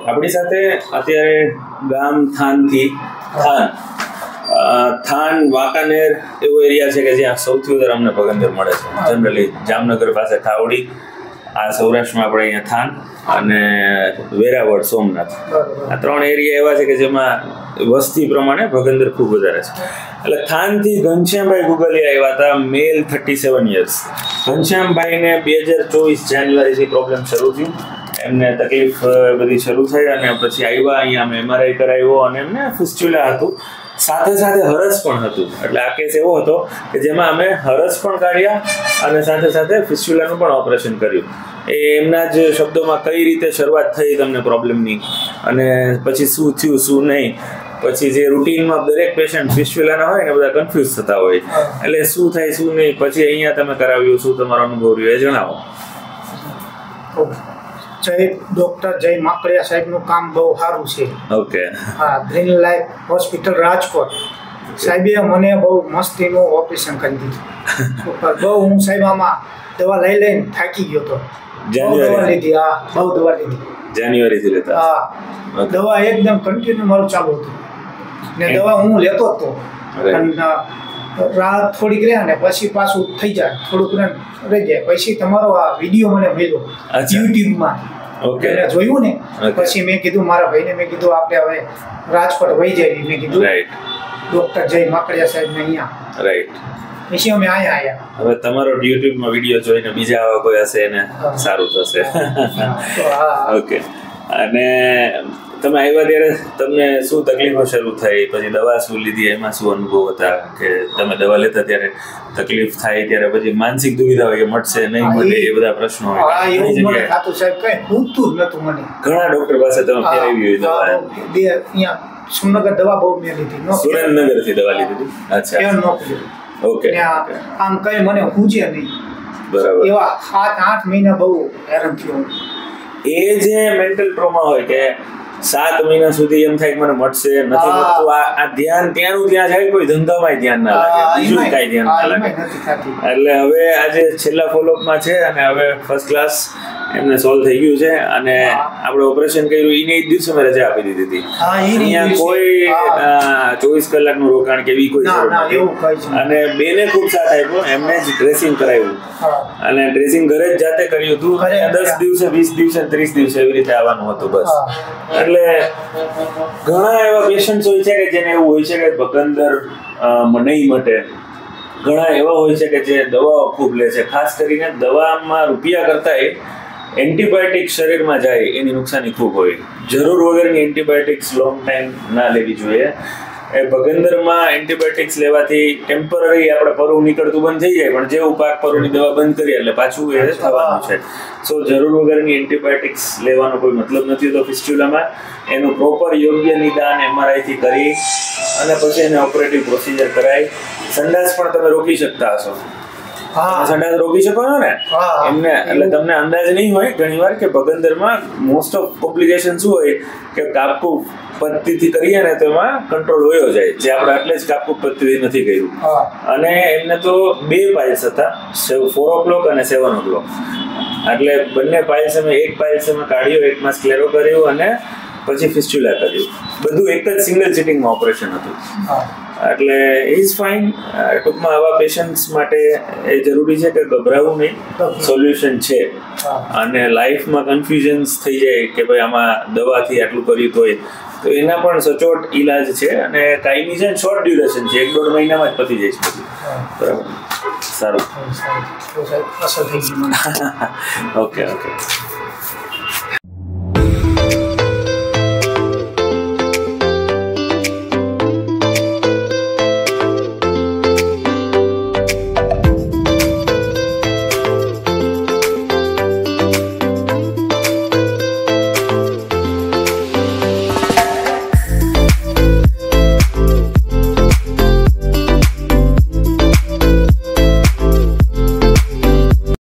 આપણી સાથે અત્યારે ગામ થાનથી થાન વાંકાનેર એવો એરિયા છે કે જ્યાં સૌથી વધારે અમને ભગંદર મળે છે. જનરલી જામનગર પાસે થાવડી, આ સૌરાષ્ટ્રમાં આપણે અહીંયા થાન અને વેરાવળ, સોમનાથ, આ 3 એરિયા એવા છે કે જેમાં વસ્તી પ્રમાણે ભગંદર ખૂબ વધારે છે. એટલે થાનથી ઘનશ્યામભાઈ ગુગલિયા આવ્યા હતા, મેલ 37 યર્સ. ઘનશ્યામભાઈને 2024 જાન્યુઆરીથી પ્રોબ્લેમ શરૂ થયું, એમને તકલીફ બધી શરૂ થઈ અને પછી આવ્યા અહીંયા. અમે MRI કરાવ્યો અને એમને ફિસ્ચ્યુલા હતું, સાથે સાથે હરસ પણ હતું. એટલે આ કેસ એવો હતો કે જેમાં અમે હરસ પણ કાઢ્યા અને સાથે સાથે ફિસ્ચ્યુલાનું પણ ઓપરેશન કર્યું. એ એમના જ શબ્દોમાં કઈ રીતે શરૂઆત થઈ તમને પ્રોબ્લેમની અને પછી શું થયું શું નહીં. પછી જે રૂટીનમાં દરેક પેશન્ટ ફિસ્ચ્યુલાના હોય ને બધા કન્ફ્યુઝ થતા હોય, એટલે શું થાય શું નહીં. પછી અહીંયા તમે કરાવ્યું, શું તમારો અનુભવ રહ્યો એ જણાવો. ડોક્ટર જય માકડિયા સાહેબનું કામ બહુ સારું છે. ઓકે. હા, ગ્રીન લાઈફ હોસ્પિટલ રાજકોટ સાહેબે મને બહુ મસ્તીનું ઓપરેશન કરી દીધું. બહુ હું સાહેબ આમાં દવા લઈને થાકી ગયો હતો. દવા લીધી, હા બહુ દવા લીધી. જાન્યુઆરીથી લેતા? હા, દવા એકદમ કન્ટિન્યુ મારું ચાલુ હતું ને દવા હું લેતો હતો. રાત થોડીક રહ્યા ને પછી પાછું થઈ જાય, થોડુંક રહી જાય. પછી તમારો આ વિડીયો મને મળ્યો યુટ્યુબમાં, એટલે જોયું ને પછી મેં કીધું મારા ભાઈને, મેં કીધું આપણે હવે રાજકોટ વહી જઈએ. મેં કીધું ડોક્ટર જય માકડિયા સાહેબને અહીંયા. રાઈટ. પછી અમે અહીંયા આવ્યા. હવે તમારો યુટ્યુબમાં વિડીયો જોઈને બીજા આવા કોઈ હશે એને સારું થશે. ઓકે. અને તમે આવ્યા ત્યારે તમને શું તકલીફો શરૂ થઈ, પછી દવા શું લીધી, એમાં શું અનુભવ હતા? કે તમે દવા લેતા ત્યારે તકલીફ થાય ત્યારે પછી માનસિક દુવિધા હોય કે મળશે નહીં મળે, એ બધા પ્રશ્નો હોય. ઘણા ડોક્ટર પાસે તમે ફેરવી હોય દવા? સુરેન્દ્રનગર દવા બહુ મેં લીધી. સુરેન્દ્રનગરથી દવા લીધી? અચ્છા. ઓકે. આમ કઈ મને પૂછે નહીં. બરાબર. એવા 7-8 મહિના બહુ હેરાન થયો. એ જે મેન્ટલ ટ્રોમા હોય કે 7 મહિના સુધી એમ થાય કે મને મળશે નથી મળતું, આ ધ્યાન ત્યાંનું ત્યાં જાય, કોઈ ધંધામાં ધ્યાન ના લાગે, બીજું કઈ ધ્યાન ના લાગે. એટલે હવે આજે છેલ્લા ફોલોઅપમાં છે અને હવે ફર્સ્ટ ક્લાસ એમને સોલ્વ થઈ ગયું છે. અને આપણે ઓપરેશન કર્યું એને જ દિવસે મેં રજા આપી દીધી હતી. અહીંયા કોઈ 24 કલાકનું રોકાણ કે એવી કોઈ જરૂર નથી. અને બેને ખૂબ સાથ આપ્યો, એમને જ ડ્રેસિંગ કરાવ્યું અને ડ્રેસિંગ ઘરે જ જાતે કર્યું હતું. 10 દિવસે 20 દિવસે 30 દિવસે એવી રીતે આવવાનું હતું બસ. એટલે ઘણા એવા પેશન્ટ્સ હોય છે કે જેને એવું હોય છે કે ભગંદર નહીં મટે. ઘણા એવા હોય છે કે જે દવાઓ ખૂબ લે છે. ખાસ કરીને દવામાં રૂપિયા કરતા એન્ટીબાયોટિક શરીરમાં જાય એની નુકસાની ખૂબ હોય. જરૂર વગરની એન્ટીબાયોટિક્સ લોંગ ટાઈમ ના લેવી જોઈએ. એ ભગંદરમાં એન્ટીબાયોટિક્સ લેવાથી ટેમ્પરરી આપણે પરુ નીકળતું બંધ થઈ જાય, પણ જેવું પાક પરુની દવા બંધ કરીએ એટલે પાછું એ થવાનું છે. સો જરૂર વગરની એન્ટીબાયોટિક્સ લેવાનો કોઈ મતલબ નથી હોતો ફિસ્ચ્યુલામાં. એનું પ્રોપર યોગ્ય નિદાન MRI થી કરી અને પછી એને ઓપરેટિવ પ્રોસિજર કરાય. સંડાસ પણ તમે રોકી શકતા હશો? સંડાસ રોકી શકો છો ને એમને? એટલે તમને અંદાજ નહીં હોય ઘણી વાર કે ભગંદરમાં મોસ્ટ ઓફ કોમ્પ્લિકેશન શું હોય કે કાપકૂપ પદ્ધતિથી કરીએ ને તો એમાં કંટ્રોલ વયો જાય, જે આપણે એટલે જ કાપકૂપ પદ્ધતિ નથી કર્યું. અને એમને તો 2 પાઇલ્સ હતા, 4 o'clock અને 7 o'clock. એટલે બંને પાઇલ્સ અમે એક પાઇલ્સ અમે કાઢ્યો, એકમાં સ્ક્લેરો કર્યું અને પછી ફિસ્ચ્યુલા કર્યું. બધું એક જ સિંગલ સિટિંગમાં ઓપરેશન હતું. એટલે ઇઝ ફાઇન. ટૂંકમાં આવા પેશન્ટ્સ માટે એ જરૂરી છે કે ગભરાવું નહીં, સોલ્યુશન છે. અને લાઈફમાં કન્ફ્યુઝન્સ થઈ જાય કે ભાઈ આમાં દવાથી આટલું કર્યું તોય, તો એના પણ સચોટ ઈલાજ છે અને કાયમી છે, શોર્ટ ડ્યુરેશન છે, 1-1.5 મહિનામાં જ પતી જાય છે. બરાબર, સારું. Okay okay.